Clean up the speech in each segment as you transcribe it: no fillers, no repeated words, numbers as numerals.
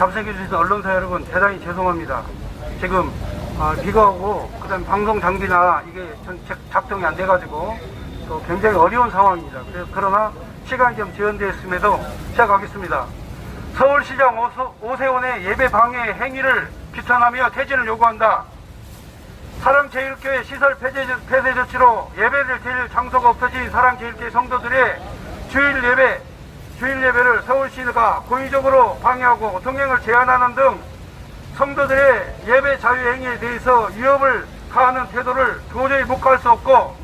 잡석해 주신 언론사 여러분 대단히 죄송합니다. 지금 비가 오고 그다음 방송 장비나 이게 작동이 안 돼가지고 또 굉장히 어려운 상황입니다. 그러나 시간이 좀 지연되었음에도 시작하겠습니다. 서울시장 오세훈의 예배 방해 행위를 비탄하며 퇴진을 요구한다. 사랑제일교회 시설 폐쇄 조치로 예배를 드릴 장소가 없어진 사랑제일교회 성도들의 주일 예배를 서울시가 고의적으로 방해하고 동행을 제한하는 등 성도들의 예배 자유 행위에 대해서 위협을 가하는 태도를 도저히 묵과할 수 없고,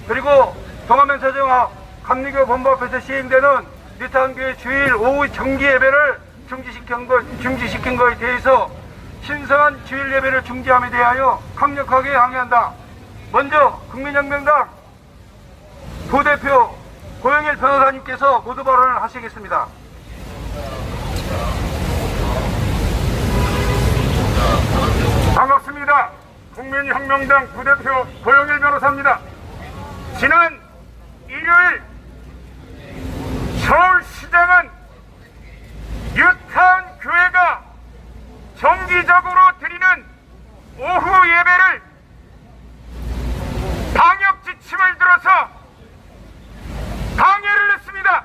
그리고 동안면사정학 감리교 본부 앞에서 시행되는 뉴타운교회 주일 오후 정기 예배를 중지시킨 것에 대해서 신성한 주일 예배를 중지함에 대하여 강력하게 항의한다. 먼저 국민혁명당 부대표 고영일 변호사님께서 모두 발언을 하시겠습니다. 반갑습니다. 국민혁명당 부대표 고영일 변호사입니다. 지난 일요일 서울시장은 뉴타운 교회가 정기적으로 드리는 오후 예배를 방역 지침을 들어서 방해를 했습니다.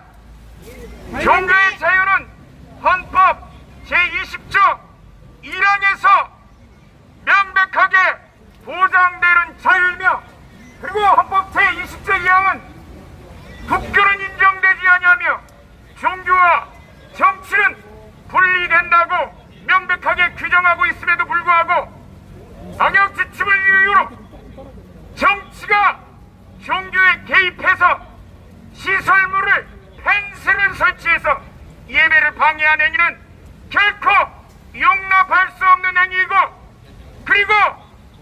종교의 자유는 헌법 제20조 1항에서 명백하게 보장되는 자유이며, 그리고 헌법 제20조 2항은 국교는 인정되지 아니하며 종교와 정치는 분리된다고 명백하게 규정하고 있음에도 불구하고 방역 지침을 이유로 정치가 종교에 개입해서 시설물을 펜스를 설치해서 예배를 방해한 행위는 결코 용납할 수 없는 행위이고, 그리고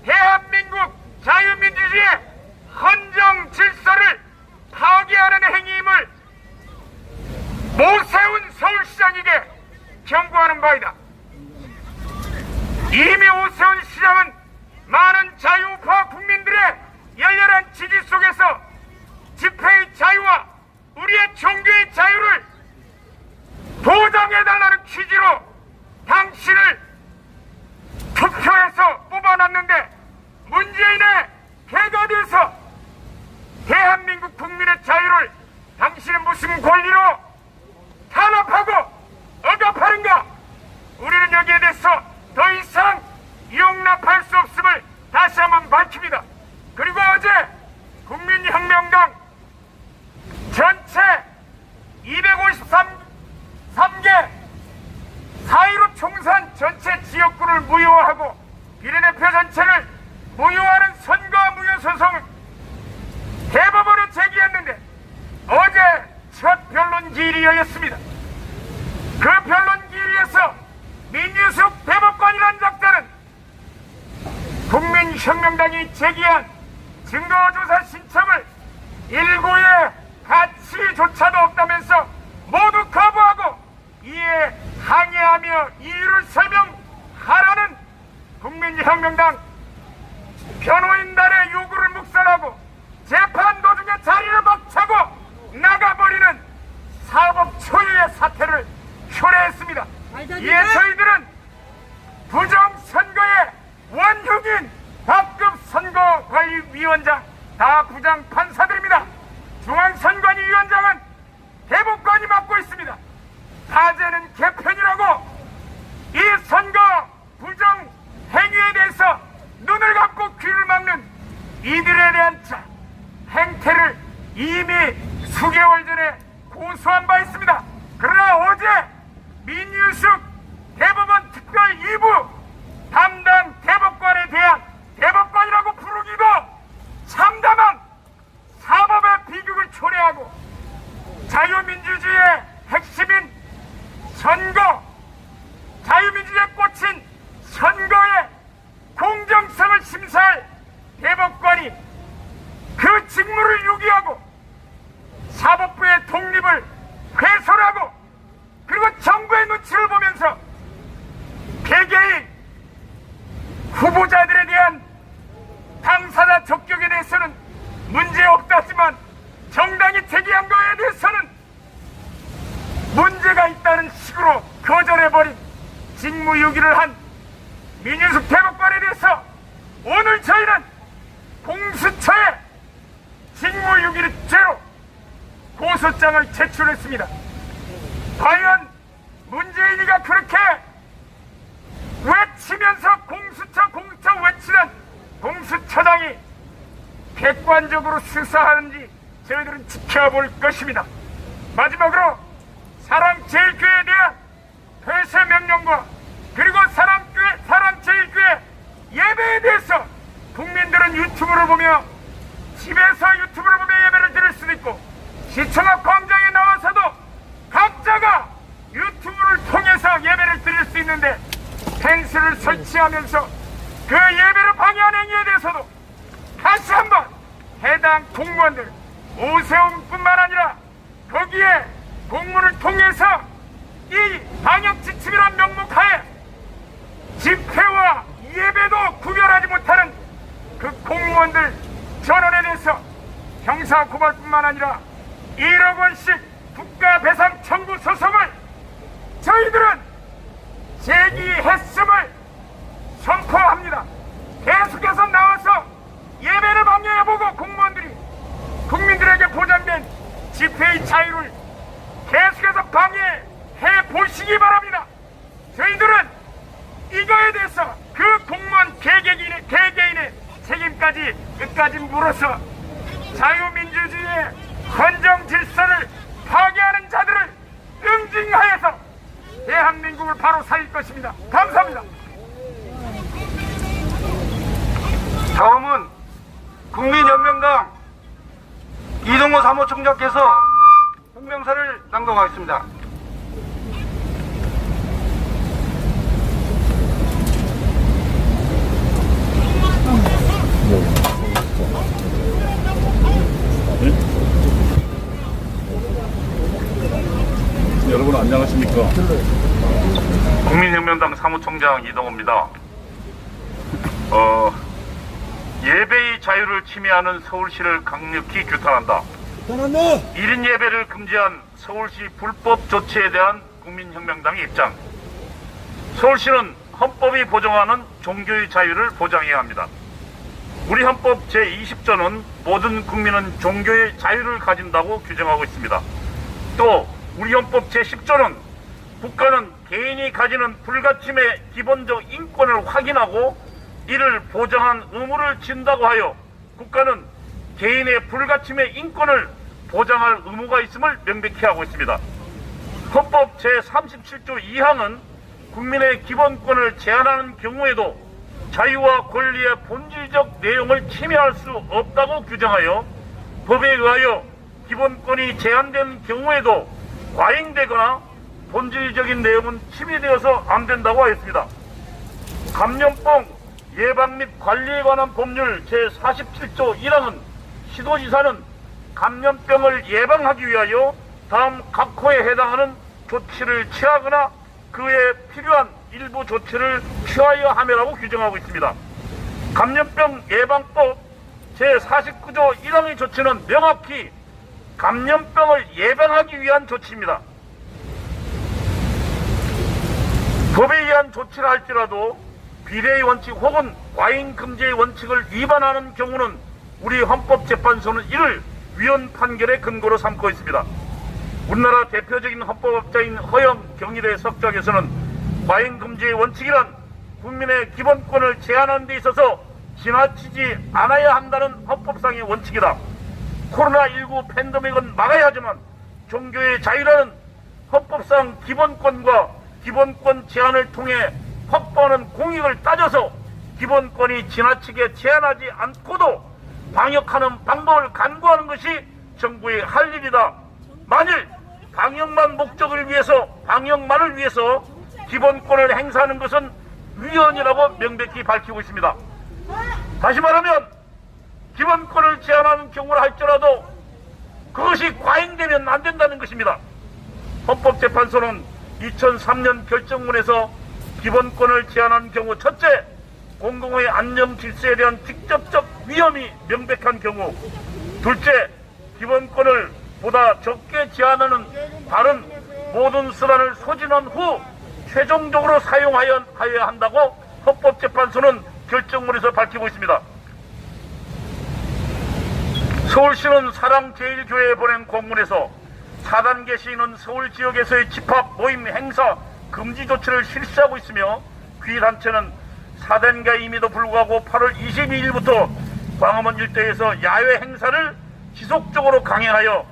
대한민국 자유민주주의의 헌정 질서를 파괴하는 행위임을 오세훈 서울시장에게 경고하는 바이다. 이미 오세훈 시장은 많은 자유파 국민들의 열렬한 지지 속에서 집회의 자유와 우리의 종교의 자유를 보장해달라는 취지로 당신을 투표해서 뽑아놨는데, 문재인의 개가 돼서 대한민국 국민의 자유를 당신은 무슨 권리로 탄압하고 억압하는가? 우리는 여기에 대해서 더 이상 용납할 수 없음을 다시 한번 밝힙니다. 그리고 어제 국민혁명당 전체 253개 4.15 총선 전체 지역구를 무효화하고 비례대표 전체를 무효화하는 선거 무효 소송을 대법원에 제기했는데, 어제 첫 변론 기일이 열렸습니다. 그 변론 기일에서 민유숙 대법관이라는 작자는 국민혁명당이 제기한 증거조사 신청을 일고의 가치조차도 없다면서 모두 거부하고 이에 항의하며 이유를 설명하라는 국민혁명당 변호인단의 요구를 묵살하고 재판 도중에 자리를 박차고 나가버리는 사법 초유의 사태를 초래했습니다. 이에 저희들은 부정선거의 원흉인 각급 선거관리위원장 다 부장 판사들입니다. 중앙선관위위원장은 대법관이 맡고 있습니다. 타제는 개편이라고 이 선거 부정 행위에 대해서 눈을 감고 귀를 막는 이들에 대한 행태를 이미 수개월 전에 고소한 바 있습니다. 그러나 어제 민유숙 대법원 특별 2부 담당 대법관에 대한 대법관이라고 부르기도 참담한 사법의 비극을 초래하고 자유민주주의의 핵심인 선거, 자유민주주의에 꽂힌 선거의 공정성을 심사할 대법관이 그 직무를 유기하고 사법부의 독립을 훼손하고, 그리고 정부의 눈치를 보면서 개개인 후보자들에 대한 당사자 적격에 대해서는 문제없다지만 정당이 제기한 거에 대해서는 문제가 있다는 식으로 거절해버린 직무유기를 한 민윤숙 대법관에 대해서 오늘 저희는 공수처에 직무유기죄로 고소장을 제출했습니다. 과연 문재인이가 그렇게 외치면서 공수처 외치는 공수처장이 객관적으로 수사하는지 저희들은 지켜볼 것입니다. 마지막으로 사랑제일교회에 대한 폐쇄 명령과 그리고 사랑제일교회 예배에 대해서 국민들은 유튜브를 보며 집에서 유튜브를 보며 예배를 드릴 수도 있고 시청 앞 광장에 나와서도 각자가 유튜브를 통해서 예배를 드릴 수 있는데 펜스를 설치하면서 그 예배를 방해하는 행위에 대해서도 다시 한번 해당 공무원들 오세훈뿐만 아니라 거기에 공문을 통해서 이 방역 지침이란 명목하에 집회와 예배도 구별하지 못하는 그 공무원들 전원에 대해서 형사 고발뿐만 아니라 1억 원씩 국가배상 청구 소송을 저희들은 제기했음을 선포합니다. 계속해서 나와서 예배를 방해해보고 공무원들이 국민들에게 보장된 집회의 자유를 계속해서 방해해 보시기 바랍니다. 저희들은 이거에 대해서 그 공무원 개개인의 책임까지 끝까지 물어서 자유민주주의의 헌정 질서를 파괴하는 자들을 응징하여서 대한민국을 바로 살릴 것입니다. 감사합니다. 다음은 국민혁명당 이동호 사무총장께서 hun명사를 낭독하겠습니다. 여러분 안녕하십니까? 국민혁명당 사무총장 이동호입니다. 예배의 자유를 침해하는 서울시를 강력히 규탄한다. 1인 예배를 금지한 서울시 불법 조치에 대한 국민혁명당의 입장. 서울시는 헌법이 보장하는 종교의 자유를 보장해야 합니다. 우리 헌법 제20조는 모든 국민은 종교의 자유를 가진다고 규정하고 있습니다. 또 우리 헌법 제10조는 국가는 개인이 가지는 불가침의 기본적 인권을 확인하고 이를 보장한 의무를 진다고 하여 국가는 개인의 불가침의 인권을 보장할 의무가 있음을 명백히 하고 있습니다. 헌법 제37조 2항은 국민의 기본권을 제한하는 경우에도 자유와 권리의 본질적 내용을 침해할 수 없다고 규정하여 법에 의하여 기본권이 제한된 경우에도 과잉되거나 본질적인 내용은 침해되어서 안 된다고 하였습니다. 감염병 예방 및 관리에 관한 법률 제47조 1항은 시도지사는 감염병을 예방하기 위하여 다음 각 호에 해당하는 조치를 취하거나 그에 필요한 일부 조치를 취하여야 하며라고 규정하고 있습니다. 감염병 예방법 제49조 1항의 조치는 명확히 감염병을 예방하기 위한 조치입니다. 법에 의한 조치를 할지라도 비례의 원칙 혹은 과잉 금지의 원칙을 위반하는 경우는 우리 헌법재판소는 이를 위헌 판결의 근거로 삼고 있습니다. 우리나라 대표적인 헌법학자인 허영 경희대 석장에서는 과잉 금지의 원칙이란 국민의 기본권을 제한하는 데 있어서 지나치지 않아야 한다는 헌법상의 원칙이다. 코로나19 팬데믹은 막아야 하지만 종교의 자유라는 헌법상 기본권과 기본권 제한을 통해 확보하는 공익을 따져서 기본권이 지나치게 제한하지 않고도 방역하는 방법을 간구하는 것이 정부의 할 일이다. 만일 방역만 목적을 위해서 방역만을 위해서 기본권을 행사하는 것은 위헌이라고 명백히 밝히고 있습니다. 다시 말하면 기본권을 제한하는 경우를 할지라도 그것이 과잉되면 안 된다는 것입니다. 헌법재판소는 2003년 결정문에서 기본권을 제한하는 경우 첫째, 공공의 안녕 질서에 대한 직접적 위험이 명백한 경우, 둘째, 기본권을 보다 적게 제한하는 다른 모든 수단을 소진한 후 최종적으로 사용하여야 한다고 헌법재판소는 결정문에서 밝히고 있습니다. 서울시는 사랑제일교회에 보낸 공문에서 4단계 시위는 서울 지역에서의 집합, 모임, 행사 금지 조치를 실시하고 있으며 귀단체는 4단계임에도 불구하고 8월 22일부터 광화문 일대에서 야외 행사를 지속적으로 강행하여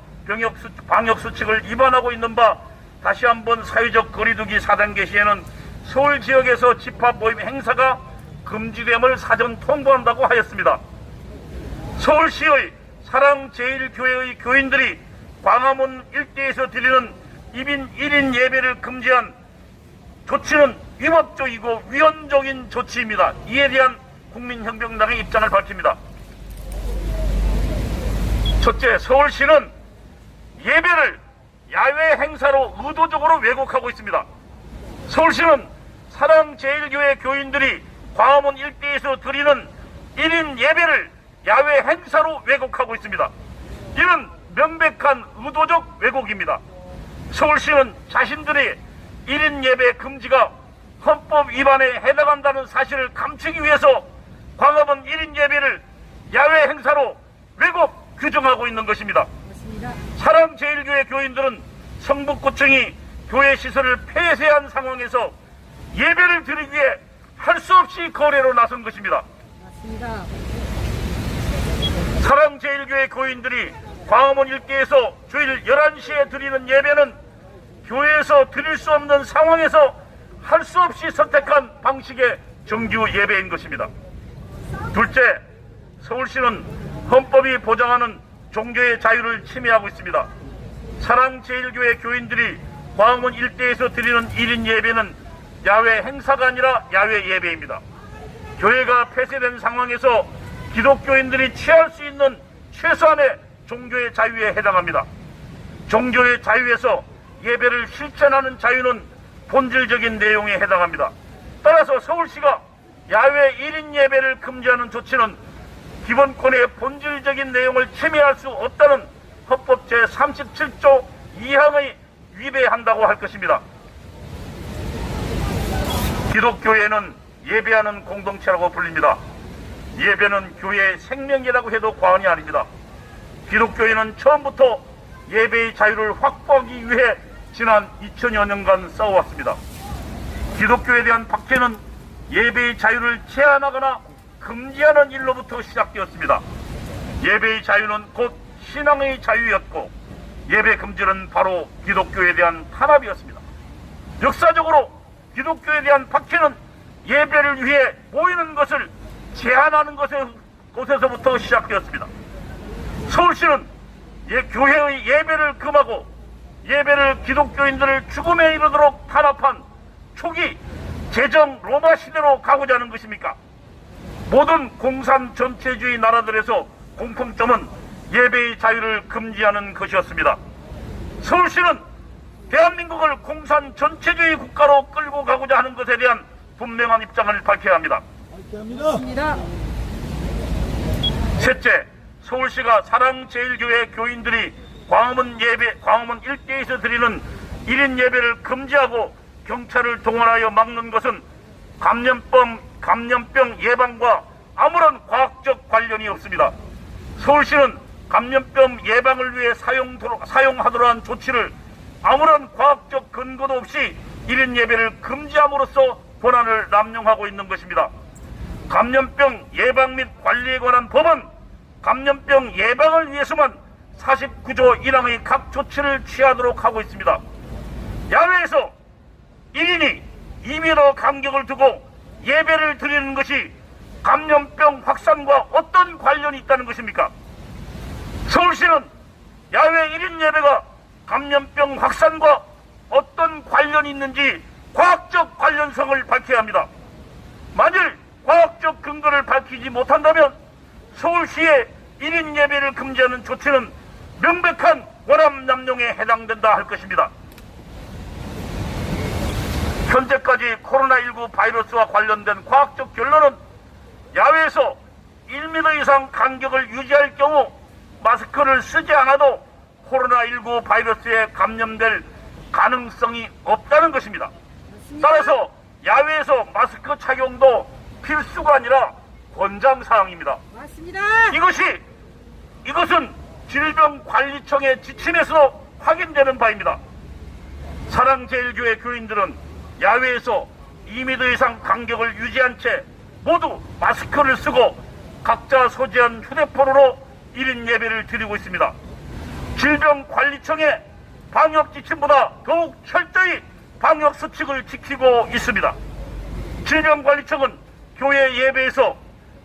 방역수칙을 위반하고 있는 바 다시 한번 사회적 거리두기 4단계 시에는 서울 지역에서 집합, 모임, 행사가 금지됨을 사전 통보한다고 하였습니다. 서울시의 사랑제일교회의 교인들이 광화문 일대에서 드리는 1인 예배를 금지한 조치는 위법적이고 위헌적인 조치입니다. 이에 대한 국민혁명당의 입장을 밝힙니다. 첫째, 서울시는 예배를 야외 행사로 의도적으로 왜곡하고 있습니다. 서울시는 사랑제일교회 교인들이 광화문 일대에서 드리는 1인 예배를 야외 행사로 왜곡하고 있습니다. 이는 명백한 의도적 왜곡입니다. 서울시는 자신들의 1인 예배 금지가 헌법 위반에 해당한다는 사실을 감추기 위해서 광화문 1인 예배를 야외 행사로 왜곡 규정하고 있는 것입니다. 사랑제일교회 교인들은 성북구청이 교회 시설을 폐쇄한 상황에서 예배를 드리기 위해 할 수 없이 거래로 나선 것입니다. 맞습니다. 사랑제일교회 교인들이 광화문 일대에서 주일 11시에 드리는 예배는 교회에서 드릴 수 없는 상황에서 할 수 없이 선택한 방식의 정규 예배인 것입니다. 둘째, 서울시는 헌법이 보장하는 종교의 자유를 침해하고 있습니다. 사랑제일교회 교인들이 광화문 일대에서 드리는 1인 예배는 야외 행사가 아니라 야외 예배입니다. 교회가 폐쇄된 상황에서 기독교인들이 취할 수 있는 최소한의 종교의 자유에 해당합니다. 종교의 자유에서 예배를 실천하는 자유는 본질적인 내용에 해당합니다. 따라서 서울시가 야외 1인 예배를 금지하는 조치는 기본권의 본질적인 내용을 침해할 수 없다는 헌법 제37조 2항의 위배한다고 할 것입니다. 기독교회는 예배하는 공동체라고 불립니다. 예배는 교회의 생명이라고 해도 과언이 아닙니다. 기독교회는 처음부터 예배의 자유를 확보하기 위해 지난 2000여 년간 싸워왔습니다. 기독교에 대한 박해는 예배의 자유를 제한하거나 금지하는 일로부터 시작되었습니다. 예배의 자유는 곧 신앙의 자유였고 예배 금지는 바로 기독교에 대한 탄압이었습니다. 역사적으로 기독교에 대한 박해는 예배를 위해 모이는 것을 제한하는 곳에서부터 시작되었습니다. 서울시는 교회의 예배를 금하고 예배를 기독교인들을 죽음에 이르도록 탄압한 초기 제정 로마 시대로 가고자 하는 것입니까? 모든 공산 전체주의 나라들에서 공통점은 예배의 자유를 금지하는 것이었습니다. 서울시는 대한민국을 공산 전체주의 국가로 끌고 가고자 하는 것에 대한 분명한 입장을 밝혀야 합니다. 맞습니다. 셋째, 서울시가 사랑제일교회 교인들이 광화문 일대에서 드리는 1인 예배를 금지하고 경찰을 동원하여 막는 것은 감염병 예방과 아무런 과학적 관련이 없습니다. 서울시는 감염병 예방을 위해 사용하도록 한 조치를 아무런 과학적 근거도 없이 1인 예배를 금지함으로써 권한을 남용하고 있는 것입니다. 감염병 예방 및 관리에 관한 법은 감염병 예방을 위해서만 49조 1항의 각 조치를 취하도록 하고 있습니다. 야외에서 1인이 2m 간격을 두고 예배를 드리는 것이 감염병 확산과 어떤 관련이 있다는 것입니까? 서울시는 야외 1인 예배가 감염병 확산과 어떤 관련이 있는지 과학적 관련성을 밝혀야 합니다. 만일 과학적 근거를 밝히지 못한다면 서울시의 1인 예배를 금지하는 조치는 명백한 권한남용에 해당된다 할 것입니다. 현재까지 코로나19 바이러스와 관련된 과학적 결론은 야외에서 1m 이상 간격을 유지할 경우 마스크를 쓰지 않아도 코로나19 바이러스에 감염될 가능성이 없다는 것입니다. 맞습니다. 따라서 야외에서 마스크 착용도 필수가 아니라 권장사항입니다. 맞습니다. 이것은 질병관리청의 지침에서 확인되는 바입니다. 사랑제일교회 교인들은 야외에서 2m 이상 간격을 유지한 채 모두 마스크를 쓰고 각자 소지한 휴대폰으로 1인 예배를 드리고 있습니다. 질병관리청의 방역 지침보다 더욱 철저히 방역 수칙을 지키고 있습니다. 질병관리청은 교회 예배에서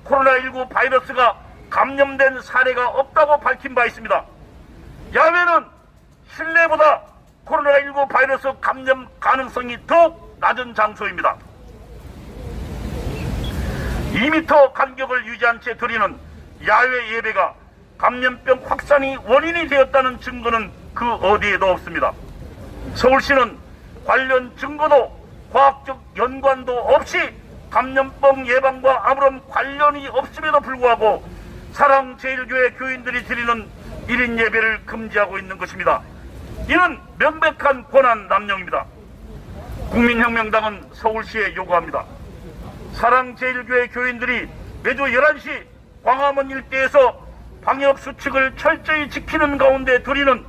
코로나19 바이러스가 감염된 사례가 없다고 밝힌 바 있습니다. 야외는 실내보다 코로나19 바이러스 감염 가능성이 더욱 낮은 장소입니다. 2m 간격을 유지한 채 드리는 야외 예배가 감염병 확산이 원인이 되었다는 증거는 그 어디에도 없습니다. 서울시는 관련 증거도 과학적 연관도 없이 감염병 예방과 아무런 관련이 없음에도 불구하고 사랑제일교회 교인들이 드리는 1인 예배를 금지하고 있는 것입니다. 이는 명백한 권한 남용입니다. 국민혁명당은 서울시에 요구합니다. 사랑제일교회 교인들이 매주 11시 광화문 일대에서 방역수칙을 철저히 지키는 가운데 드리는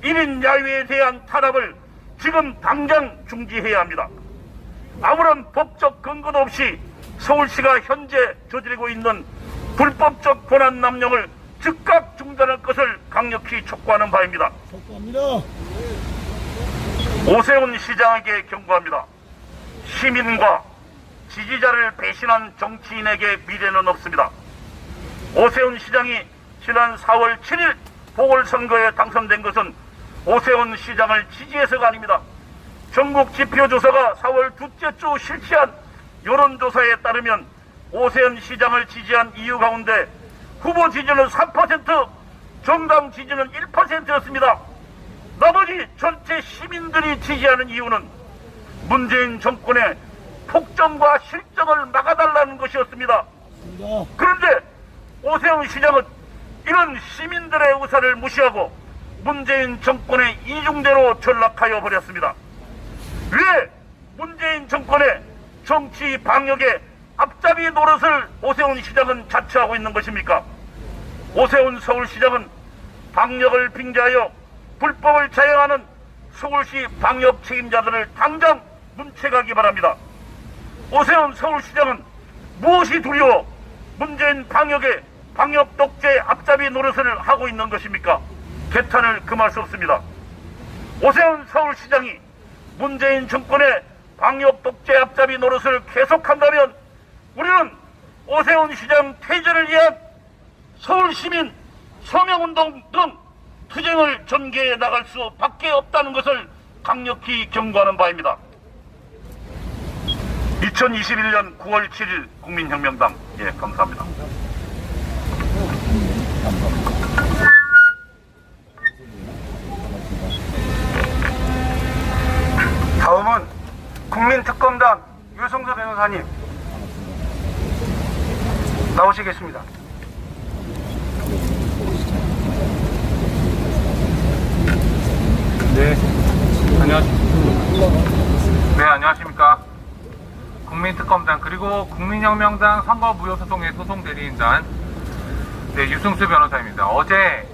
1인 야외에 대한 탄압을 지금 당장 중지해야 합니다. 아무런 법적 근거도 없이 서울시가 현재 저지르고 있는 불법적 권한 남용을 즉각 중단할 것을 강력히 촉구하는 바입니다. 오세훈 시장에게 경고합니다. 시민과 지지자를 배신한 정치인에게 미래는 없습니다. 오세훈 시장이 지난 4월 7일 보궐선거에 당선된 것은 오세훈 시장을 지지해서가 아닙니다. 전국 지표조사가 4월 둘째 주 실시한 여론조사에 따르면 오세훈 시장을 지지한 이유 가운데 후보 지지는 3%, 정당 지지는 1%였습니다. 나머지 전체 시민들이 지지하는 이유는 문재인 정권의 폭정과 실정을 막아달라는 것이었습니다. 그런데 오세훈 시장은 이런 시민들의 의사를 무시하고 문재인 정권의 이중대로 전락하여 버렸습니다. 왜 문재인 정권의 정치 방역에 앞잡이 노릇을 오세훈 시장은 자처하고 있는 것입니까? 오세훈 서울시장은 방역을 빙자하여 불법을 자행하는 서울시 방역 책임자들을 당장 문책하기 바랍니다. 오세훈 서울시장은 무엇이 두려워 문재인 방역에 방역 독재 앞잡이 노릇을 하고 있는 것입니까? 개탄을 금할 수 없습니다. 오세훈 서울시장이 문재인 정권의 방역 독재 앞잡이 노릇을 계속한다면 우리는 오세훈 시장 퇴진을 위한 서울시민 서명운동 등 투쟁을 전개해 나갈 수밖에 없다는 것을 강력히 경고하는 바입니다. 2021년 9월 7일 국민혁명당 감사합니다. 다음은 국민특검단 유성서 변호사님 나오시겠습니다. 네, 안녕하십니까. 국민특검단 그리고 국민혁명당 선거무효소송의 소송대리인단 유승수 변호사입니다. 어제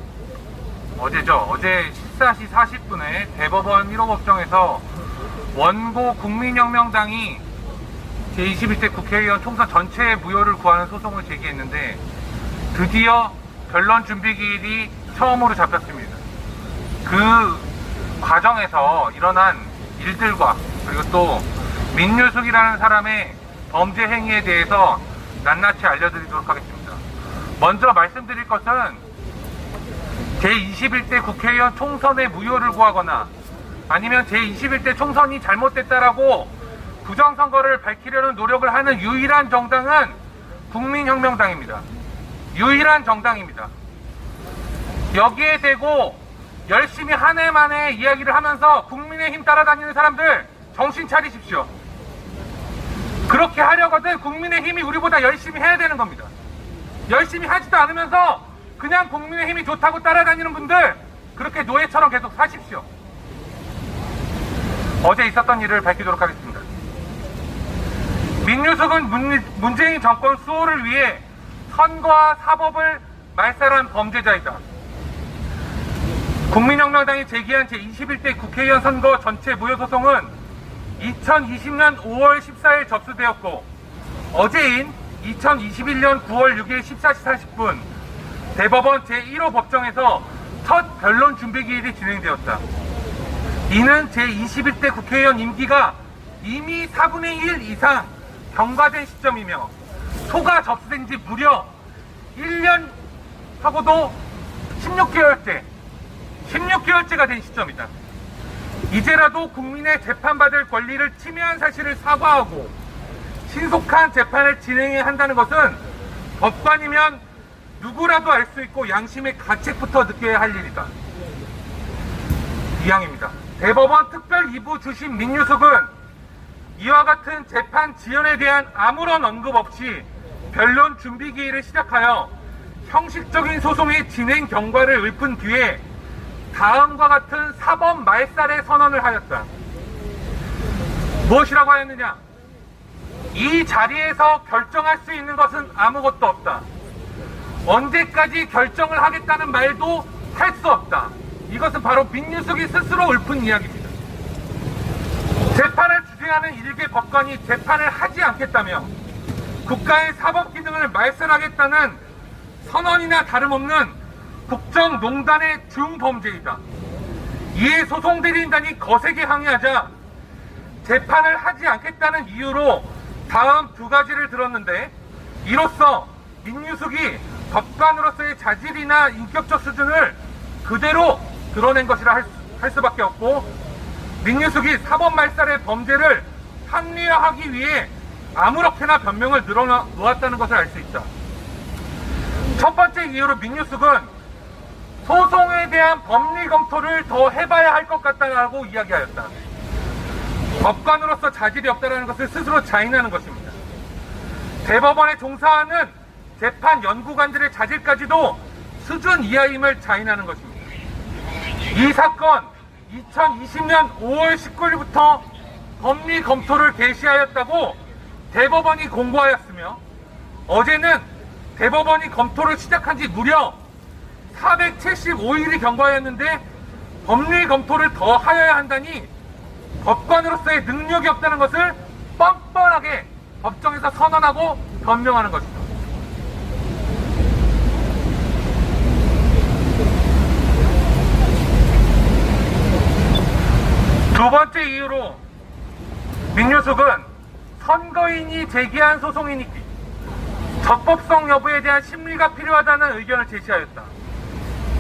14시 40분에 대법원 1호 법정에서 원고 국민혁명당이 제21대 국회의원 총선 전체 무효를 구하는 소송을 제기했는데 드디어 변론 준비기일이 처음으로 잡혔습니다. 그 과정에서 일어난 일들과 그리고 또 민유숙이라는 사람의 범죄 행위에 대해서 낱낱이 알려드리도록 하겠습니다. 먼저 말씀드릴 것은 제21대 국회의원 총선의 무효를 구하거나 아니면 제21대 총선이 잘못됐다라고 부정선거를 밝히려는 노력을 하는 유일한 정당은 국민혁명당입니다. 유일한 정당입니다. 여기에 대고 열심히 한 해 만에 이야기를 하면서 국민의힘 따라다니는 사람들 정신 차리십시오. 그렇게 하려거든 국민의힘이 우리보다 열심히 해야 되는 겁니다. 열심히 하지도 않으면서 그냥 국민의힘이 좋다고 따라다니는 분들 그렇게 노예처럼 계속 사십시오. 어제 있었던 일을 밝히도록 하겠습니다. 민유숙은 문재인 정권 수호를 위해 선거와 사법을 말살한 범죄자이다. 국민혁명당이 제기한 제21대 국회의원 선거 전체 무효소송은 2020년 5월 14일 접수되었고 어제인 2021년 9월 6일 14시 40분 대법원 제1호 법정에서 첫 변론 준비기일이 진행되었다. 이는 제21대 국회의원 임기가 이미 4분의 1 이상 경과된 시점이며 소가 접수된 지 무려 1년 하고도 16개월째가 된 시점이다. 이제라도 국민의 재판받을 권리를 침해한 사실을 사과하고 신속한 재판을 진행해야 한다는 것은 법관이면 누구라도 알 수 있고 양심의 가책부터 느껴야 할 일이다. 이항입니다. 대법원 특별 2부 주심 민유숙은 이와 같은 재판 지연에 대한 아무런 언급 없이 변론 준비 기일을 시작하여 형식적인 소송의 진행 경과를 읊은 뒤에 다음과 같은 사법 말살의 선언을 하였다. 무엇이라고 하였느냐? 이 자리에서 결정할 수 있는 것은 아무것도 없다. 언제까지 결정을 하겠다는 말도 할 수 없다. 이것은 바로 민유숙이 스스로 읊은 이야기입니다. 재판을 주재하는 일개 법관이 재판을 하지 않겠다며 국가의 사법 기능을 말살하겠다는 선언이나 다름없는 국정농단의 중범죄이다. 이에 소송대리인단이 거세게 항의하자 재판을 하지 않겠다는 이유로 다음 두 가지를 들었는데, 이로써 민유숙이 법관으로서의 자질이나 인격적 수준을 그대로 드러낸 것이라 할 수밖에 없고, 민유숙이 사법 말살의 범죄를 합리화하기 위해 아무렇게나 변명을 늘어놓았다는 것을 알 수 있다. 첫 번째 이유로 민유숙은 소송에 대한 법리 검토를 더 해봐야 할 것 같다라고 이야기하였다. 법관으로서 자질이 없다는 것을 스스로 자인하는 것입니다. 대법원에 종사하는 재판 연구관들의 자질까지도 수준 이하임을 자인하는 것입니다. 이 사건 2020년 5월 19일부터 법리 검토를 개시하였다고 대법원이 공고하였으며, 어제는 대법원이 검토를 시작한 지 무려 475일이 경과하였는데 법리 검토를 더 하여야 한다니 법관으로서의 능력이 없다는 것을 뻔뻔하게 법정에서 선언하고 변명하는 것입니다. 두 번째 이유로 민유숙은 선거인이 제기한 소송이니 적법성 여부에 대한 심리가 필요하다는 의견을 제시하였다.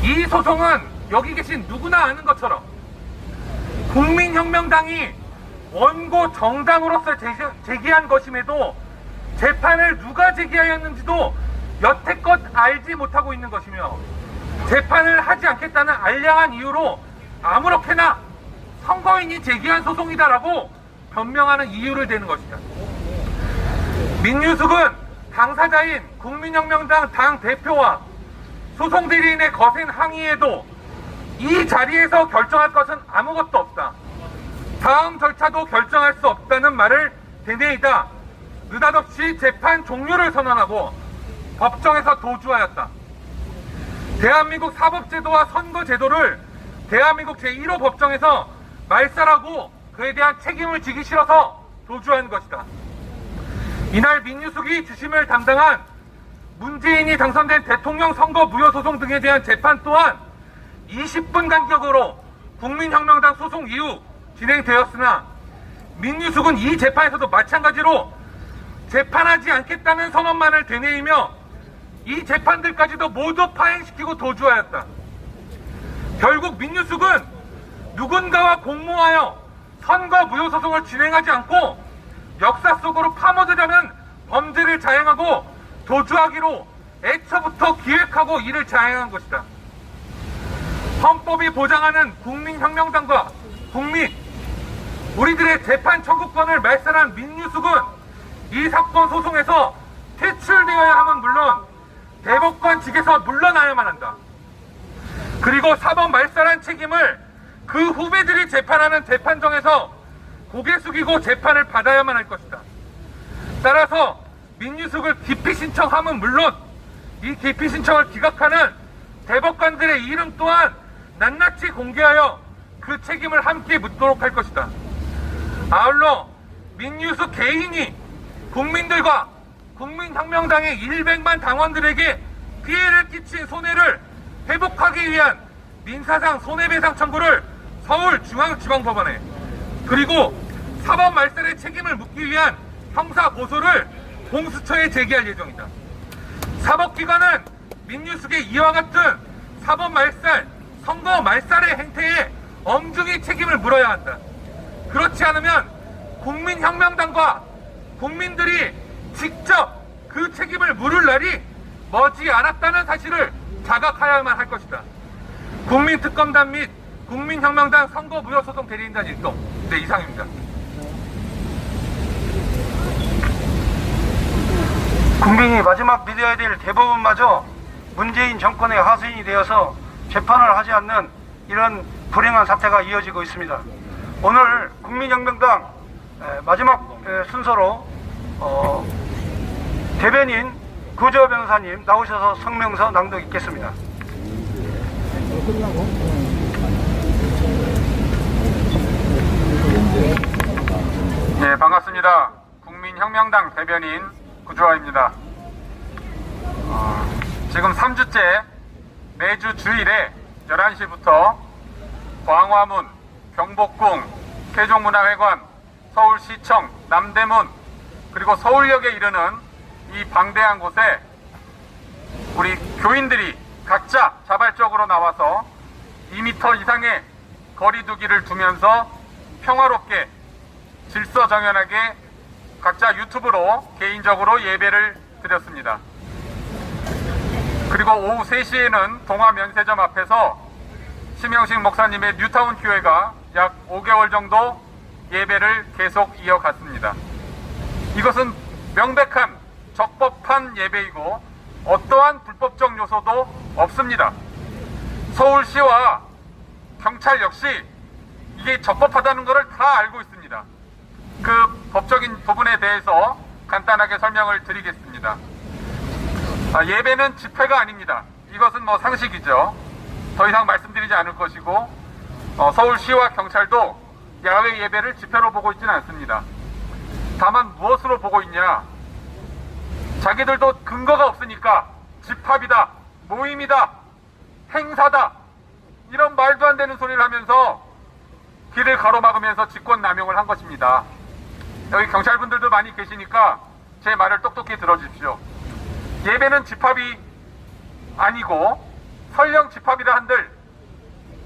이 소송은 여기 계신 누구나 아는 것처럼 국민혁명당이 원고 정당으로서 제기한 것임에도 재판을 누가 제기하였는지도 여태껏 알지 못하고 있는 것이며, 재판을 하지 않겠다는 알량한 이유로 아무렇게나 선거인이 제기한 소송이다라고 변명하는 이유를 대는 것이다. 민유숙은 당사자인 국민혁명당 당 대표와 소송대리인의 거센 항의에도 이 자리에서 결정할 것은 아무것도 없다, 다음 절차도 결정할 수 없다는 말을 되뇌이다 느닷없이 재판 종료를 선언하고 법정에서 도주하였다. 대한민국 사법제도와 선거제도를 대한민국 제1호 법정에서 말살하고 그에 대한 책임을 지기 싫어서 도주한 것이다. 이날 민유숙이 주심을 담당한 문재인이 당선된 대통령 선거 무효소송 등에 대한 재판 또한 20분 간격으로 국민혁명당 소송 이후 진행되었으나, 민유숙은 이 재판에서도 마찬가지로 재판하지 않겠다는 선언만을 되뇌이며 이 재판들까지도 모두 파행시키고 도주하였다. 결국 민유숙은 누군가와 공모하여 선거 무효소송을 진행하지 않고 역사 속으로 파묻으려는 범죄를 자행하고 도주하기로 애초부터 기획하고 이를 자행한 것이다. 헌법이 보장하는 국민혁명당과 국민, 우리들의 재판 청구권을 말살한 민유숙은 이 사건 소송에서 퇴출되어야 함은 물론 대법관직에서 물러나야만 한다. 그리고 사법 말살한 책임을 그 후배들이 재판하는 재판정에서 고개 숙이고 재판을 받아야만 할 것이다. 따라서 민유숙을 기피 신청함은 물론 이 기피 신청을 기각하는 대법관들의 이름 또한 낱낱이 공개하여 그 책임을 함께 묻도록 할 것이다. 아울러 민유숙 개인이 국민들과 국민혁명당의 100만 당원들에게 피해를 끼친 손해를 회복하기 위한 민사상 손해배상 청구를 서울중앙지방법원에, 그리고 사법 말살의 책임을 묻기 위한 형사 고소를 공수처에 제기할 예정이다. 사법기관은 민유숙의 이와 같은 사법 말살, 선거 말살의 행태에 엄중히 책임을 물어야 한다. 그렇지 않으면 국민혁명당과 국민들이 직접 그 책임을 물을 날이 머지 않았다는 사실을 자각하야만 할 것이다. 국민특검단 및 국민혁명당 선거무효소송 대리인단 일동. 네, 이상입니다. 국민이 마지막 믿어야 될 대법원마저 문재인 정권의 하수인이 되어서 재판을 하지 않는 이런 불행한 사태가 이어지고 있습니다. 오늘 국민혁명당 마지막 순서로 대변인 구조 변호사님 나오셔서 성명서 낭독 있겠습니다. 네, 반갑습니다. 국민혁명당 대변인 구주화입니다. 지금 3주째 매주 주일에 11시부터 광화문, 경복궁, 세종문화회관, 서울시청, 남대문, 그리고 서울역에 이르는 이 방대한 곳에 우리 교인들이 각자 자발적으로 나와서 2m 이상의 거리두기를 두면서 평화롭게 질서정연하게 각자 유튜브로 개인적으로 예배를 드렸습니다. 그리고 오후 3시에는 동화면세점 앞에서 심영식 목사님의 뉴타운 교회가 약 5개월 정도 예배를 계속 이어갔습니다. 이것은 명백한 적법한 예배이고 어떠한 불법적 요소도 없습니다. 서울시와 경찰 역시 이게 적법하다는 것을 다 알고 있습니다. 그 법적인 부분에 대해서 간단하게 설명을 드리겠습니다. 예배는 집회가 아닙니다. 이것은 뭐 상식이죠. 더 이상 말씀드리지 않을 것이고 서울시와 경찰도 야외 예배를 집회로 보고 있지는 않습니다. 다만 무엇으로 보고 있냐, 자기들도 근거가 없으니까 집합이다, 모임이다, 행사다, 이런 말도 안 되는 소리를 하면서 길을 가로막으면서 직권 남용을 한 것입니다. 여기 경찰분들도 많이 계시니까 제 말을 똑똑히 들어주십시오. 예배는 집합이 아니고 설령 집합이라 한들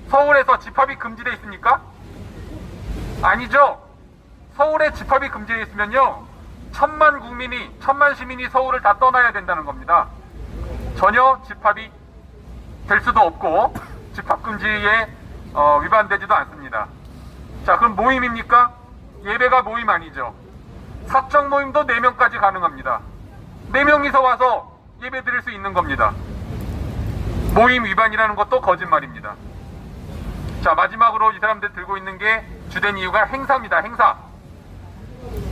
서울에서 집합이 금지되어 있습니까? 아니죠. 서울에 집합이 금지되어 있으면요, 1000만 국민이, 1000만 시민이 서울을 다 떠나야 된다는 겁니다. 전혀 집합이 될 수도 없고 집합금지에 위반되지도 않습니다. 자, 그럼 모임입니까? 예배가 모임 아니죠. 사적 모임도 4명까지 가능합니다. 4명이서 와서 예배 드릴 수 있는 겁니다. 모임 위반이라는 것도 거짓말입니다. 자, 마지막으로 이 사람들 들고 있는 게 주된 이유가 행사입니다. 행사.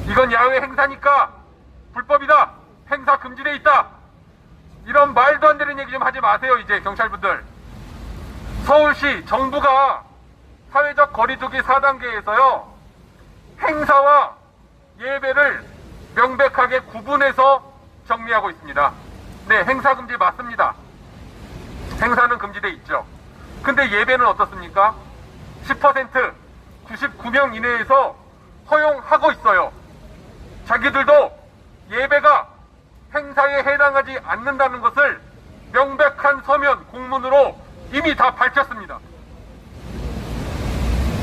이건 야외 행사니까 불법이다, 행사 금지되어 있다, 이런 말도 안 되는 얘기 좀 하지 마세요. 이제 경찰분들, 서울시 정부가 사회적 거리두기 4단계에서요 행사와 예배를 명백하게 구분해서 정리하고 있습니다. 네, 행사 금지 맞습니다. 행사는 금지되어 있죠. 근데 예배는 어떻습니까? 10%, 99명 이내에서 허용하고 있어요. 자기들도 예배가 행사에 해당하지 않는다는 것을 명백한 서면 공문으로 이미 다 밝혔습니다.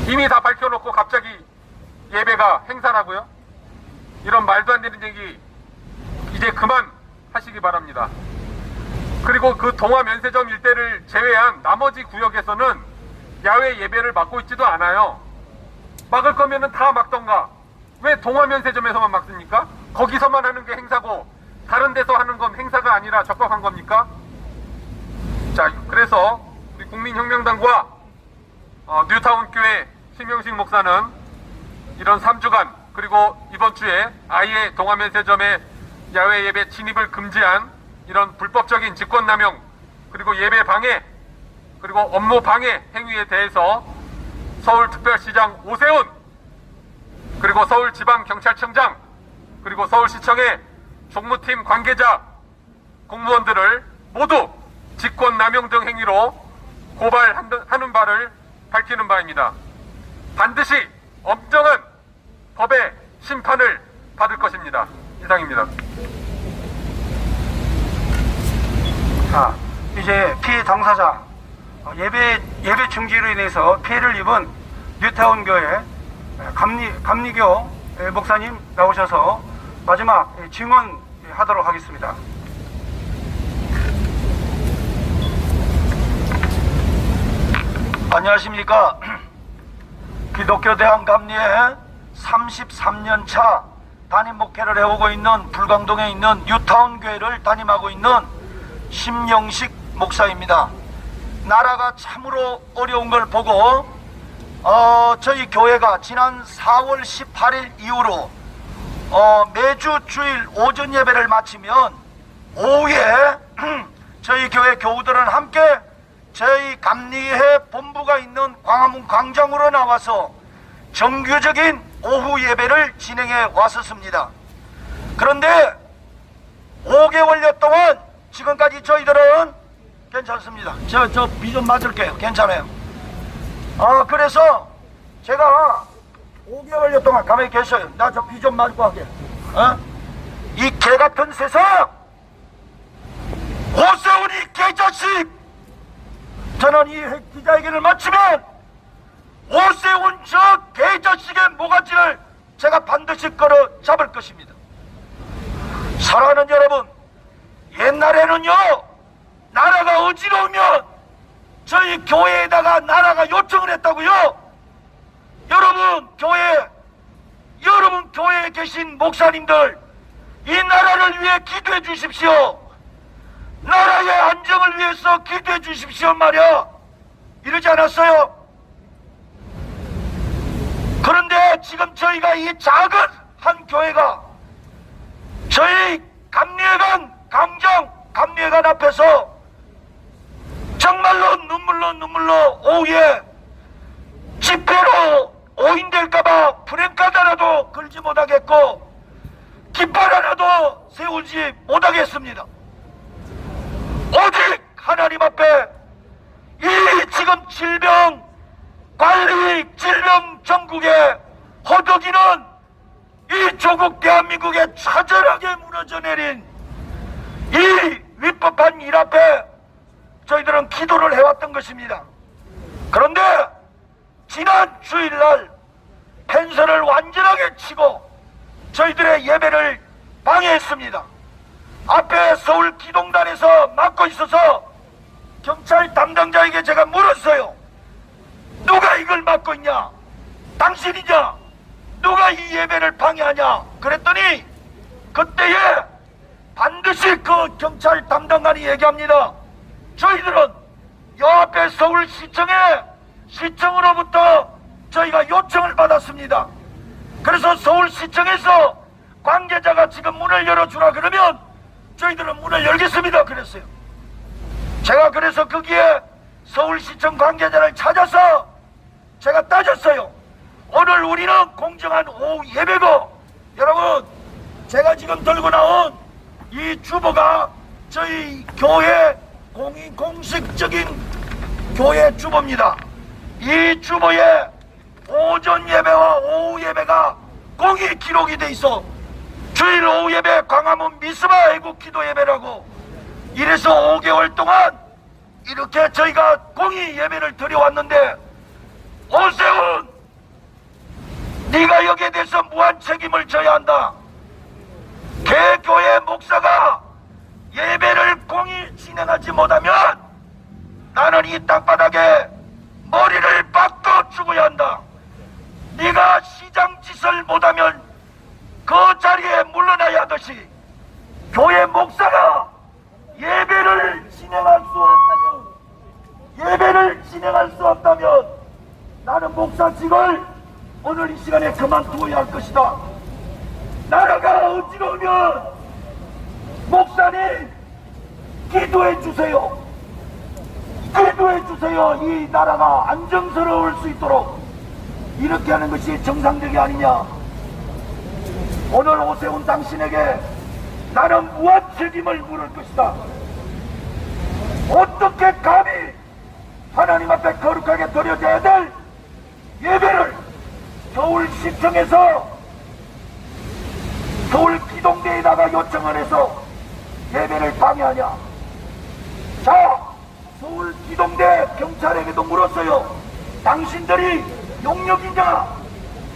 이미 다 밝혀놓고 갑자기 예배가 행사라고요? 이런 말도 안 되는 얘기 이제 그만 하시기 바랍니다. 그리고 그 동화면세점 일대를 제외한 나머지 구역에서는 야외 예배를 막고 있지도 않아요. 막을 거면은 다 막던가. 왜 동화면세점에서만 막습니까? 거기서만 하는 게 행사고 다른 데서 하는 건 행사가 아니라 적법한 겁니까? 자, 그래서 우리 국민혁명당과 뉴타운 교회 심영식 목사는 이런 3주간 그리고 이번 주에 아예 동화면세점에 야외 예배 진입을 금지한 이런 불법적인 직권남용, 그리고 예배 방해, 그리고 업무 방해 행위에 대해서 서울특별시장 오세훈, 그리고 서울지방경찰청장, 그리고 서울시청의 종무팀 관계자, 공무원들을 모두 직권남용 등 행위로 고발하는 바를 밝히는 바입니다. 반드시 엄정한 법의 심판을 받을 것입니다. 이상입니다. 자, 이제 피해 당사자, 예배 중지로 인해서 피해를 입은 뉴타운 교회 감리교 목사님 나오셔서 마지막 증언하도록 하겠습니다. 안녕하십니까. 기독교대학 감리에 33년 차 담임 목회를 해오고 있는 불광동에 있는 뉴타운 교회를 담임하고 있는 심영식 목사입니다. 나라가 참으로 어려운 걸 보고 저희 교회가 지난 4월 18일 이후로 매주 주일 오전 예배를 마치면 오후에 저희 교회 교우들은 함께 저희 감리회 본부가 있는 광화문 광장으로 나와서 정규적인 오후 예배를 진행해 왔었습니다. 그런데 5개월여 동안 지금까지 저희들은 괜찮습니다. 저 비 좀 맞을게요. 괜찮아요. 그래서 제가 5개월여 동안 가만히 계셔요. 나 저 비 좀 맞고 하게. 이 개같은 세상! 오세훈이 개자식! 저는 이 기자회견을 마치면 오세훈 저 개자식의 모가지를 제가 반드시 걸어 잡을 것입니다. 사랑하는 여러분, 옛날에는요, 나라가 어지러우면 저희 교회에다가 나라가 요청을 했다고요. 여러분 교회에 계신 목사님들, 이 나라를 위해 기도해 주십시오. 나라의 안정을 위해서 기도해 주십시오 말이야. 이러지 않았어요? 그런데 지금 저희가 이 작은 한 교회가 저희 감리회관 앞에서 정말로 눈물로 오후에 집회로 오인될까봐 프랭카드 하나도 걸지 못하겠고 깃발 하나도 세우지 못하겠습니다. 오직 하나님 앞에 이 지금 질병 전국에 허덕이는 이 조국 대한민국에 처절하게 무너져 내린 이 위법한 일 앞에 저희들은 기도를 해왔던 것입니다. 그런데 지난 주일날 펜션을 완전하게 치고 저희들의 예배를 방해했습니다. 앞에 서울 기동단에서 막고 있어서 경찰 담당자에게 제가 물었어요. 누가 이걸 막고 있냐? 당신이냐? 누가 이 예배를 방해하냐? 그랬더니 그때에 반드시 그 경찰 담당관이 얘기합니다. 저희들은 요 앞에 시청으로부터 저희가 요청을 받았습니다. 그래서 서울시청에서 관계자가 지금 문을 열어주라 그러면 저희들은 문을 열겠습니다. 그랬어요. 제가 그래서 거기에 서울시청 관계자를 찾아서 제가 따졌어요. 오늘 우리는 공정한 오후 예배고, 여러분 제가 지금 들고 나온 이 주보가 저희 교회 공식적인 교회 주보입니다. 이 주보에 오전 예배와 오후 예배가 공히 기록이 돼 있어. 주일 오후 예배 광화문 미스바 애국 기도 예배라고. 이래서 5개월 동안 이렇게 저희가 공히 예배를 드려왔는데, 오세훈, 네가 여기에 대해서 무한 책임을 져야 한다. 개교회 목사가 예배를 공히 진행하지 못하면 나는 이 땅바닥에 머리를 박도 죽어야 한다. 네가 시장 짓을 못하면 그 자리에 물러나야 하듯이 교회 목사가 예배를 진행할 수 없다면 나는 목사직을 오늘 이 시간에 그만두어야 할 것이다. 나라가 어지러우면 목사님 기도해 주세요. 기도해 주세요. 이 나라가 안정스러울 수 있도록 이렇게 하는 것이 정상적이 아니냐. 오늘 오세훈 당신에게 나는 무한 책임을 물을 것이다. 어떻게 감히 하나님 앞에 거룩하게 드려져야 될 예배를 서울시청에서 서울 기동대에다가 요청을 해서 예배를 방해하냐. 자, 서울 기동대 경찰에게도 물었어요. 당신들이 용역이냐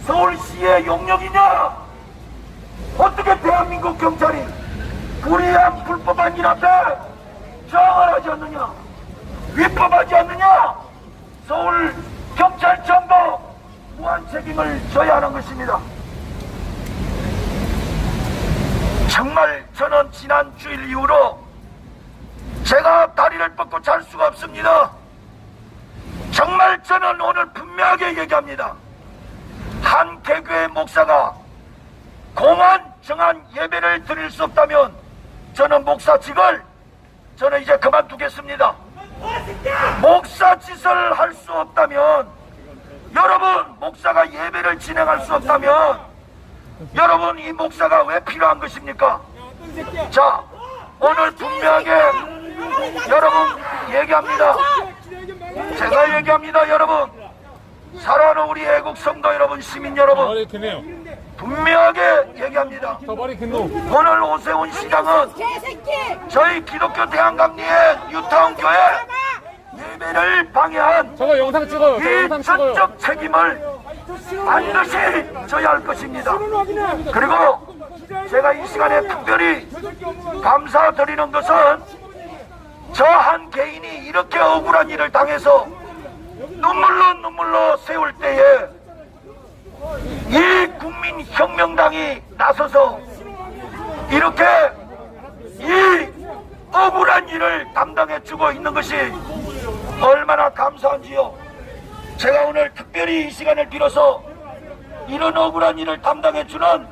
서울시의 용역이냐. 어떻게 대한민국 경찰이 불이한 불법한 일 앞에 저항을 하지 않느냐, 위법하지 않느냐. 서울 경찰청도 무한 책임을 져야 하는 것입니다. 정말 저는 지난 주일 이후로 제가 다리를 뻗고 잘 수가 없습니다. 정말 저는 오늘 분명하게 얘기합니다. 한 개교의 목사가 공안 정한 예배를 드릴 수 없다면 저는 목사직을 저는 이제 그만두겠습니다. 목사 짓을 할 수 없다면, 여러분 목사가 예배를 진행할 수 없다면 여러분 이 목사가 왜 필요한 것입니까? 자, 오늘 분명하게 여러분 얘기합니다. 제가 얘기합니다. 여러분, 사랑하는 우리 애국 성도 여러분, 시민 여러분, 분명하게 얘기합니다. 오늘 오세훈 시장은 저희 기독교 대한강리의 뉴타운 교회 예배를 방해한 이 전적 책임을 반드시 져야 할 것입니다. 그리고 제가 이 시간에 특별히 감사드리는 것은 저 한 개인이 이렇게 억울한 일을 당해서 눈물로 세울 때에 이 국민혁명당이 나서서 이렇게 이 억울한 일을 담당해주고 있는 것이 얼마나 감사한지요. 제가 오늘 특별히 이 시간을 빌어서 이런 억울한 일을 담당해주는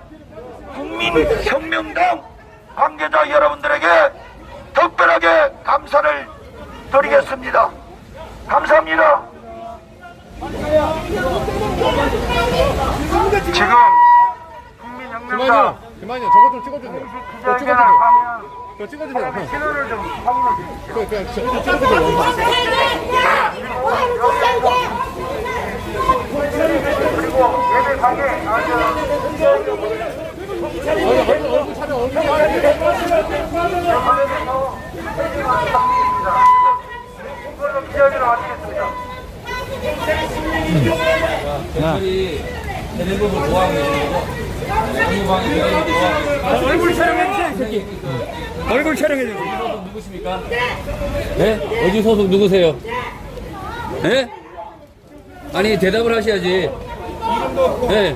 국민혁명당 관계자 여러분들에게 특별하게 감사를 드리겠습니다. 감사합니다. 지금 국민혁명당 그만요. 저거 좀 찍어주세요. 기자회견을 하면 저 찍어주세요. 신호를 좀 확인해 주세요. 그냥 찍어주세요. 그리고 예배 방해 얼굴 촬영 얼굴 이걸로 기자회견을 마치겠습니다. 경찰이 대대부분 좋아하고 계시고 얼굴 촬영해주세요, 이 새끼. 얼굴 촬영해주세요. 누구십니까? 네? 어디 소속 누구세요? 네? 아니 대답을 하셔야지. 네.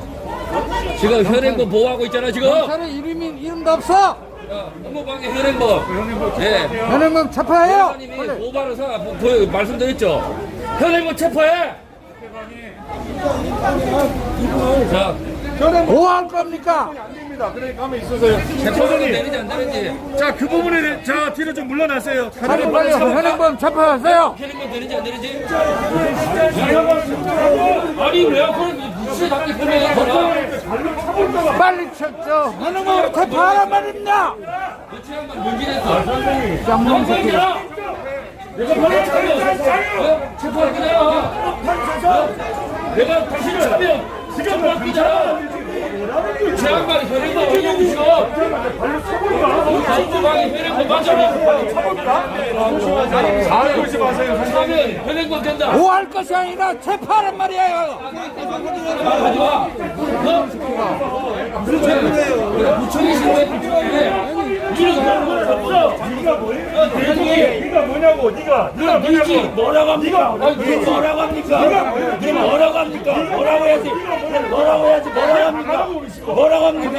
지금 현행범 보호하고 있잖아 지금. 경찰은 이름도 없어. 업무방해 현행범. 네. 현행범 체포해요. 회장님이 고발을 말씀드렸죠. 현행범 체포해. 자. 뭐 할 겁니까? 체포는 되는지 안 되는지. 자, 그 부분에 자 뒤로 좀 물러나세요. 빨리 현행범 체포하세요. 현행범 되는지 안 되는지. 아니 왜 그걸 무슨 자꾸 그래? 빨리 쳤죠. 현행범 체포하란 말입니다. 그 양반 문진했어. 쌍놈 새끼. 내가 뭐라 체포할 거야. 내가 당신을 차면 지금 바뀌잖아. 제 양반이 현행범 어디냐고 지금. 정부방이 현행범 맞잖아. 잘 그러지 마세요. 차면 현행범 된다. 뭐 할 것이 아니라 체포하란 말이에요. 하지 마. 너? 부총이 싫어해 부총이. 이런 거 없어. 네가 뭐야? 네가 뭐냐고? 네가 뭐라고 합니까? 뭐라고 합니까? 네가 뭐라고 합니까? 뭐라고 해야지? 뭐라고 해야지? 뭐라고 합니까? 뭐라고 합니까?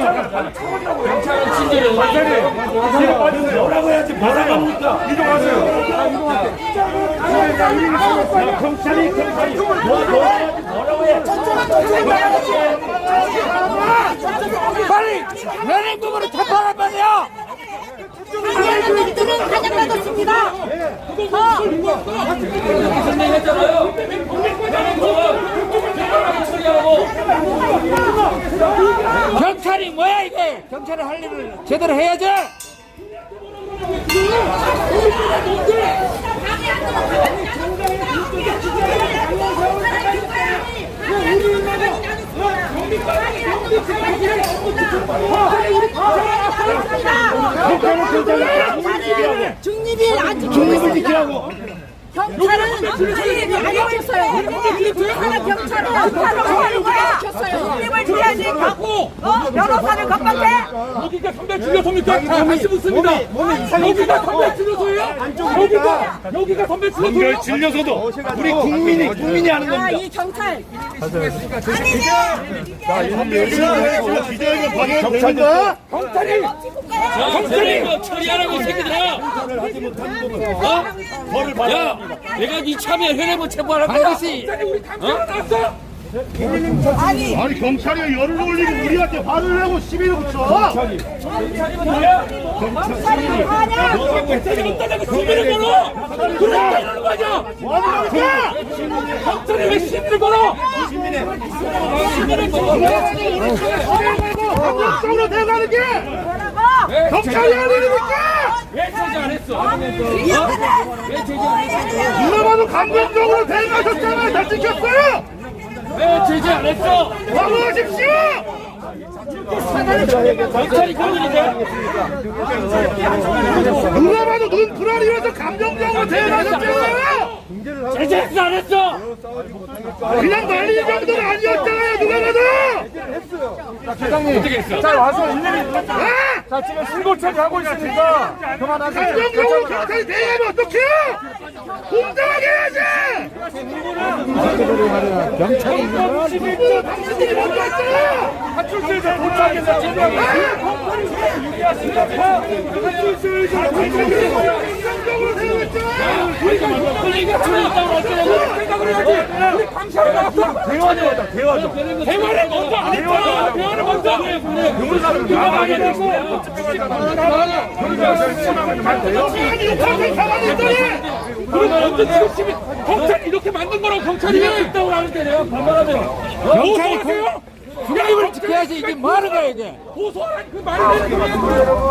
경찰은 친절해. 뭐라고 해야지? 뭐라고 합니까? 이동하세요. 경찰이 뭐라고 해? 현행범으로 체포하란 말이야. 사장님들은 가져가졌습니다. 경찰이 뭐야 이게? 경찰이 할 일을 제대로 해야지. 중립을 안 지키고 있습니다. 경찰은 중립을 안 지켰어요. 경찰은 경찰을 왜 지켰어요? 중립을 지켜야지. 변호사를 겁박해. 여기가 선배 진료소입니까? 다시 묻습니다. 여기가 선배 진료소예요? 여기가 선배 진료소예요? 진료소도 우리 국민이 하는 겁니다. 이 경찰. 비자회견 방해가 되는 거야? 경찰이 처리하라고 새끼들아. 야, 내가 이 참여 현행범 체포하라고. 반드시 아니 경찰이 열을 올리고 우리한테 화를 내고 시비를 붙여. 경찰이 없다고 시비를 걸어. 그러니까 이러는 거 아니야? 뭐 하는 거야? 경찰이 왜 시비를 걸어? 시비를 걸어. 감정적으로 대가는 게 경찰이 할 일이니까. 왜 제지 안 했어? 왜 제지 안 했어? 누가 봐도 감정적으로 대가셨잖아요. 다 지켰어요. 왜 제지 안 했어? 사과하십시오. 경찰이 그런 일인데? 누가 봐도 눈 불안이라서 감정적으로 대가셨잖아요. 제지했어 안 했어? 그냥 말리는 정도는 아니었잖아요. 누가 봐도. 어떻게 했어? 자 와서 일일이. 자 지금 신고 처리하고 있으니까 그만하세요. 감정적으로 경찰이 대하면 어떡해요? 공정하게 해야지. 경찰이 당신들이 먼저 왔잖아. 파출소에서 도착해서 진정해. 파출소에서 감정적으로 대응했잖아. 우리가 이거 들어있다고 어쩌냐고 생각을 해야지. 우리 감사를 나왔어. 대화죠, 대화죠. 대화를 먼저 안 했잖아. 대화를 먼저. 나가게 되고. 그럼 먼저 지금 시민 경찰이 이렇게 만든 거라고 경찰이 왜 있다고 하는데 내가 반말하면 경찰이 중립을 지켜야지. 이게 뭐 하는 거야 이게? 고소하라니 그 말이 되는 거야. 여러분,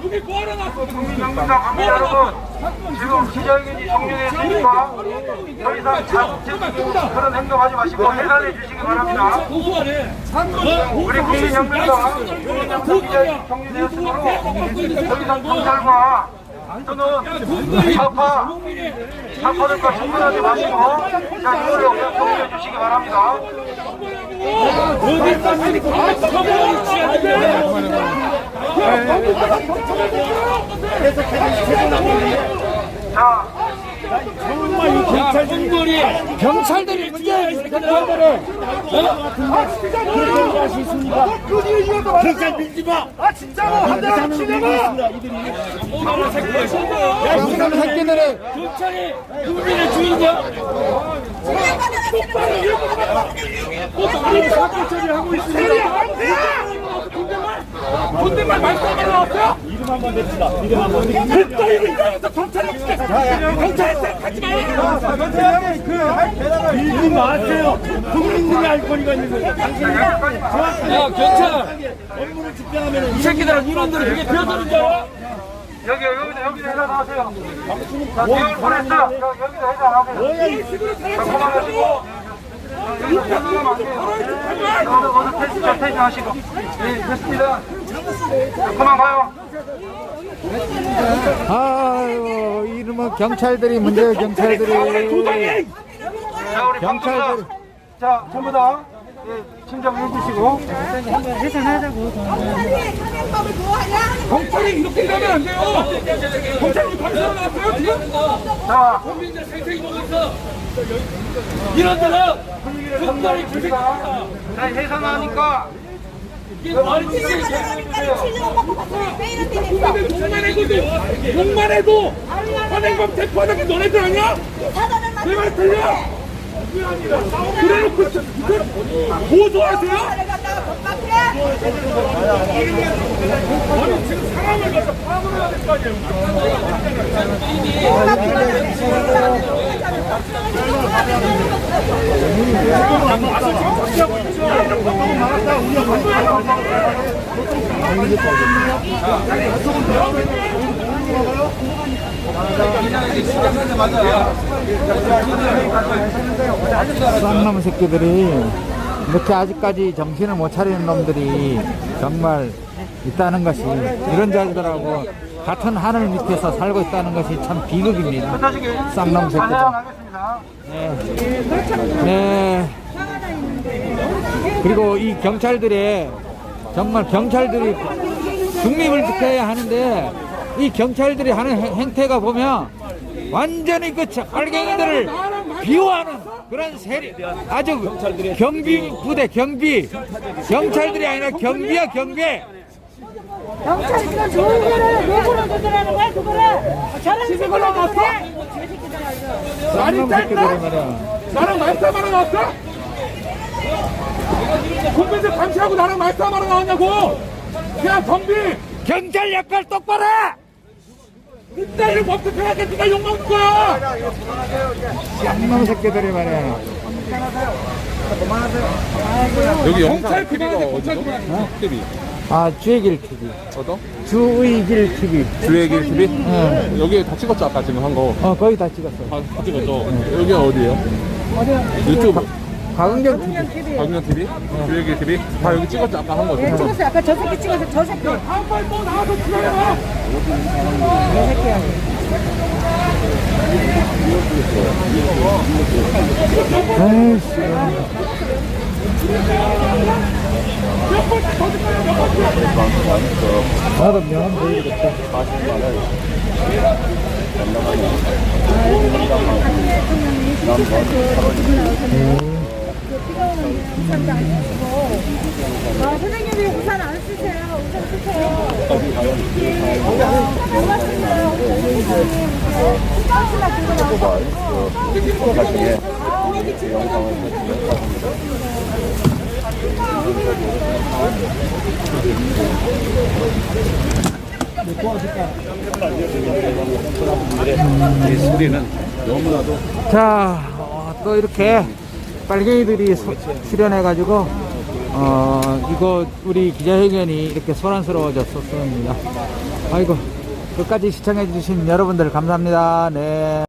여기 뭐하러 났어? 국민영민당 국민 여러분, 지금 기자회견이 종료됐으니까 더 이상 그런 행동하지 마시고 해산해 주시기 바랍니다. 고소하네. 우리 국민영민당 기자회견이 종료되었으므로 더 이상 경찰과 또는 사파들과 접근하지 마시고 자, 이거를 그냥 정리해 주시기 바랍니다. 자, 경찰들이 이제 경찰들을 경찰 밀지 마. 아 진짜로 한대라도 치려고. 경찰 새끼들이 경찰이 국민의 주인이야. 하고 있습니다. 존댓말 말씀하러 나왔어요? 이름 한번 냅시다. 이름 한번 냅시다. 됐다 이거 경찰이 없게 경찰한테 가지 마. 밀지 마세요. 국민들이 알 거리가 있는 거예요. 당신이 야 경찰 업무를 집행하면 이 새끼들은 이놈들이 그게 비어서는 줄 알아? 여기다 해산하세요. 자, 기억을 보냈어. 여기다 해산하세요. 자, 그만하시고. 여기서 해산하면 안 돼요. 어서 퇴진하시고. 네, 됐습니다. 자, 그만 가요. 아유 이놈의 경찰들이 문제예요. 경찰들이 자, 우리 방송사. 자, 전부 다 진정해 주시고. 경찰이 이렇게 일하면 안 돼요. 경찰이 방송을 나왔어요 지금? 자, 국민들 생생히 보고 있어. 이런 데는 특별히 불쌍하다. 자, 해산하니까. 이게 말이 되지? 욕만 해도 현행범 체포하는 게 너네들 아니야? 내 말 들려? 그래놓고 이걸 고소하세요? 아니 지금 상황을 갖다 파악을 해야 될 거 아니에요. 와서 지금 정치하고 있죠. 너무 많았다. 우리가 쌍놈 새끼들이 이렇게 아직까지 정신을 못 차리는 놈들이 정말 있다는 것이 이런 자들하고 같은 하늘 밑에서 살고 있다는 것이 참 비극입니다. 쌍놈 새끼들. 네. 그리고 이 경찰들의 정말 경찰들이 중립을 지켜야 하는데 이 경찰들이 하는 행태가 보면 완전히 그 빨갱이들을 비호하는 그런 세력, 아주 경비 부대, 경찰들이 아니라 경비야, 경비. 경찰이가 좋은 거를 누구를 조절하는 거야, 그거를? 저런 식으로 나왔어? 말이 짧다? 나랑 말싸움하러 나왔어? 국민들 감시하고 나랑 말싸움하러 나왔냐고! 그냥 경비! 경찰 역할 똑바로 해! 이따위를 법대표하게 네가 욕먹는 거야! 쌍놈 새끼들이 말이야. 여기 경찰 TV가 어디죠? 아, 주의길 TV. 어떤? 주의길 TV. 주의길 TV? 응. 여기 다 찍었죠, 아까 지금 한 거. 거의 다 찍었어. 다 찍었죠. 여기가 어디예요? 유튜브. 가흥경 TV. 박윤현 TV? 주의길 TV? 다 여기 찍었죠, 아까 한 거. 찍었어요. 아까 저 새끼 찍었어요. 저 새끼. 다음번에 또 나와서 출연해봐! 에이씨. 나도 명함 보여주겠다. 선생님이 우산 안 쓰세요. 우산 쓰세요. 고맙습니다. 자, 또 이렇게 빨갱이들이 출연해가지고 이거 우리 기자회견이 이렇게 소란스러워졌었습니다. 아이고, 끝까지 시청해주신 여러분들 감사합니다. 네.